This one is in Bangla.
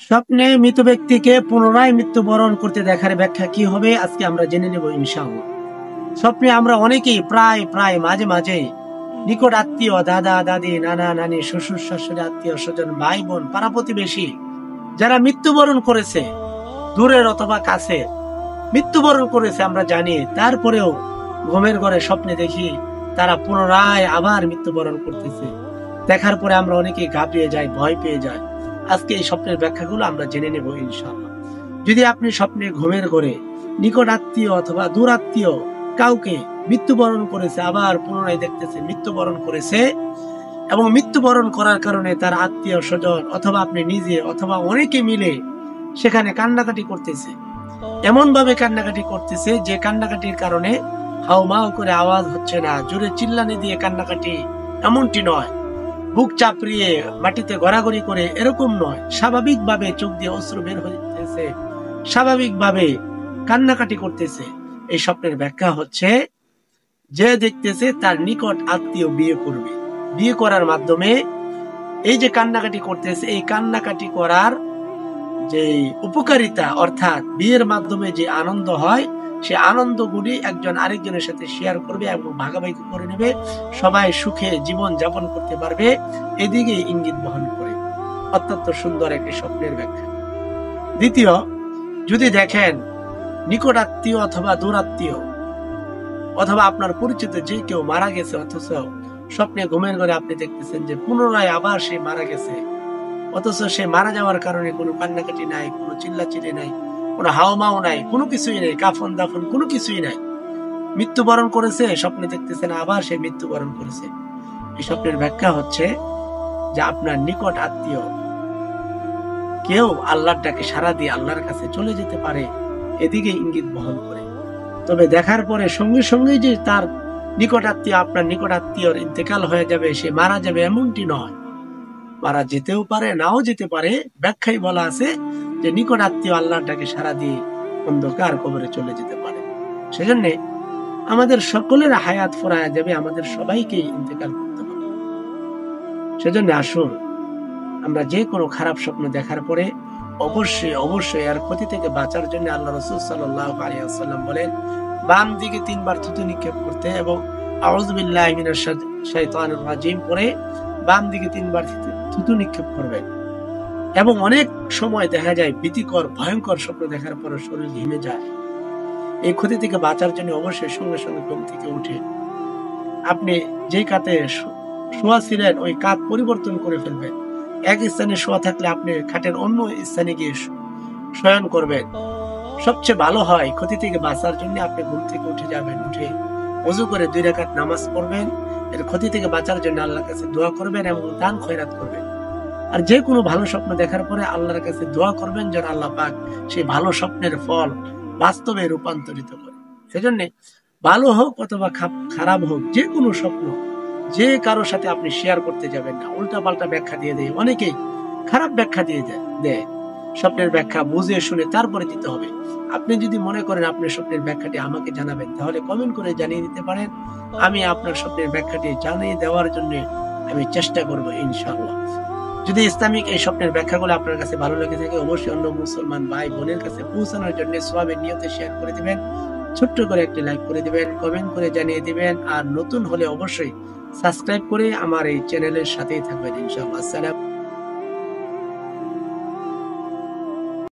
স্বপ্নে মৃত ব্যক্তিকে পুনরায় মৃত্যুবরণ করতে দেখার ব্যাখ্যা কি হবে আজকে আমরা জেনে নেব ইনশাআল্লাহ। স্বপ্নে আমরা অনেকেই প্রায় প্রায় মাঝে মাঝে নিকট আত্মীয়, দাদা দাদি, নানা নানি, শ্বশুর শাশুড়ি, আত্মীয় স্বজন, ভাই বোন, পাড়া প্রতিবেশী যারা মৃত্যুবরণ করেছে, দূরের অথবা কাছে মৃত্যুবরণ করেছে আমরা জানি, তারপরেও ঘুমের ঘরে স্বপ্নে দেখি তারা পুনরায় আবার মৃত্যুবরণ করতেছে। দেখার পরে আমরা অনেকে ঘাবড়িয়ে যাই, ভয় পেয়ে যাই। আজকে এই স্বপ্নের ব্যাখ্যাগুলো আমরা জেনে নেব ইনশাআল্লাহ। যদি আপনি স্বপ্নে ঘুমের ঘরে নিকট আত্মীয় অথবা দূর আত্মীয় কাউকে মৃত্যুবরণ করেছে, আবার পুনরায় দেখতেছে মৃত্যুবরণ করেছে, এবং মৃত্যুবরণ করার কারণে তার আত্মীয় স্বজন অথবা আপনি নিজে অথবা অনেকে মিলে সেখানে কান্নাকাটি করতেছে, এমন ভাবে কান্নাকাটি করতেছে যে কান্নাকাটির কারণে হাউমাউ করে আওয়াজ হচ্ছে না, জোরে চিল্লানি দিয়ে কান্নাকাটি এমনটি নয়, বুক চাপড়িয়ে মাটিতে গড়াগড়ি করে এরকম নয়, স্বাভাবিকভাবে চোখ দিয়ে অশ্রু বের হইতেছে, স্বাভাবিকভাবে কান্নাকাটি করতেছে। এই স্বপ্নের ব্যাখ্যা হচ্ছে যে দেখতেছে তার নিকট আত্মীয় বিয়ে করবে, বিয়ে করার মাধ্যমে এই যে কান্নাকাটি করতেছে, এই কান্নাকাটি করার যে উপকারিতা অর্থাৎ বিয়ের মাধ্যমে যে আনন্দ হয়, সে আনন্দগুলি একজন আরেকজনের সাথে শেয়ার করবে এবং ভাগাভাগি করে নেবে, সবাই সুখে জীবন যাপন করতে পারবে, এদিকে ইঙ্গিত বহন করে। অত্যন্ত সুন্দর একটি স্বপ্নের ব্যাখ্যা। দ্বিতীয়, যদি দেখেন নিকট আত্মীয় অথবা দূর আত্মীয় অথবা আপনার পরিচিত যে কেউ মারা গেছে, অথচ স্বপ্নে ঘুমের ঘরে আপনি দেখতেছেন যে পুনরায় আবার সে মারা গেছে, অথচ সে মারা যাওয়ার কারণে কোনো কান্নাকাটি নাই, কোনো চিল্লাচিল্লি নাই, কোনো হাওমাও নাই, কোনো কিছুই নেই, কাফন দাফন কোনো কিছুই নাই, মৃত্যুবরণ করেছে, স্বপ্নে দেখতেছেন আবার সে মৃত্যুবরণ করেছে। এই স্বপ্নের ব্যাখ্যা হচ্ছে যে আপনার নিকট আত্মীয় কেউ আল্লাহর ডাকে সাড়া দিয়ে আল্লাহর কাছে চলে যেতে পারে, এদিকে ইঙ্গিত বহন করে। তবে দেখার পরে সঙ্গে সঙ্গে যে তার নিকট আত্মীয়, আপনার নিকট আত্মীয়র ইন্তেকাল হয়ে যাবে, সে মারা যাবে এমনটি নয়, মারা যেতেও পারে, নাও যেতে পারে। ব্যাখ্যায় বলা আছে যে নিকট আত্মীয় আল্লাহর ডাকে সাড়া দিয়ে অন্ধকার কবরে চলে যেতে পারে। সেজন্য আমাদের সকলের হায়াত ফুরায়া যাবে, আমাদের সবাইকে ইন্তেকাল করতে হবে। সেজন্য আসুন আমরা যে কোনো খারাপ স্বপ্ন দেখার পরে অবশ্যই অবশ্যই এর ক্ষতি থেকে বাঁচার জন্য আল্লাহ রাসূল সাল্লাল্লাহু আলাইহি ওয়াসাল্লাম বলেন বাম দিকে 3 বার থুতু নিক্ষেপ করতে এবং আউযু বিল্লাহি মিনাশ শাইতানির রাজিম পরে বাম দিকে 3 বার থুতু নিক্ষেপ করবেন। এবং অনেক সময় দেখা যায় ভীতিকর ভয়ঙ্কর স্বপ্ন দেখার পর শরীর ঘেমে যায়। এই ক্ষতি থেকে বাঁচার জন্য অবশ্যই সঙ্গে সঙ্গে ঘুম থেকে উঠে আপনি যেই কাতে শোয়া ছিলেন ওই কাত পরিবর্তন করে ফেলবেন। এক স্থানে শোয়া থাকলে আপনি খাটের অন্য স্থানে গিয়ে শয়ন করবেন। সবচেয়ে ভালো হয় ক্ষতি থেকে বাঁচার জন্য আপনি ঘুম থেকে উঠে যাবেন, উঠে ওযু করে 2 রাকাত নামাজ পড়বেন, এর ক্ষতি থেকে বাঁচার জন্য আল্লাহর কাছে দোয়া করবেন এবং দান খয়রাত করবেন। আর যে কোনো ভালো স্বপ্ন দেখার পরে আল্লাহর কাছে দোয়া করবেন যেন আল্লাহ পাক সেই ভালো স্বপ্নের ফল বাস্তবে রূপান্তরিত করে। সেজন্য ভালো হোক অথবা খারাপ হোক, যে কোনো স্বপ্ন যে কারোর সাথে আপনি শেয়ার করতে যাবেন না। উল্টা পাল্টা ব্যাখ্যা দিয়ে দেয়, অনেকেই খারাপ ব্যাখ্যা দিয়ে দেয়। স্বপ্নের ব্যাখ্যা বুঝে শুনে তারপরে দিতে হবে। আপনি যদি মনে করেন আপনার স্বপ্নের ব্যাখ্যাটি আমাকে জানাবেন, তাহলে কমেন্ট করে জানিয়ে দিতে পারেন। আমি আপনার স্বপ্নের ব্যাখ্যাটি জানিয়ে দেওয়ার জন্য আমি চেষ্টা করব ইনশাআল্লাহ। যদি ইসলামিক এই স্বপ্নের ব্যাখ্যাগুলো আপনার কাছে ভালো লেগে থাকে, অবশ্যই অন্য মুসলমান ভাই বোনের কাছে পৌঁছানোর জন্য সওয়াবের নিয়তে শেয়ার করে দিবেন, ছোট্ট করে একটি লাইক করে দিবেন, কমেন্ট করে জানিয়ে দিবেন। আর নতুন হলে অবশ্যই সাবস্ক্রাইব করে আমার এই চ্যানেলের সাথেই থাকবেন ইনশাআল্লাহ। আসসালাম।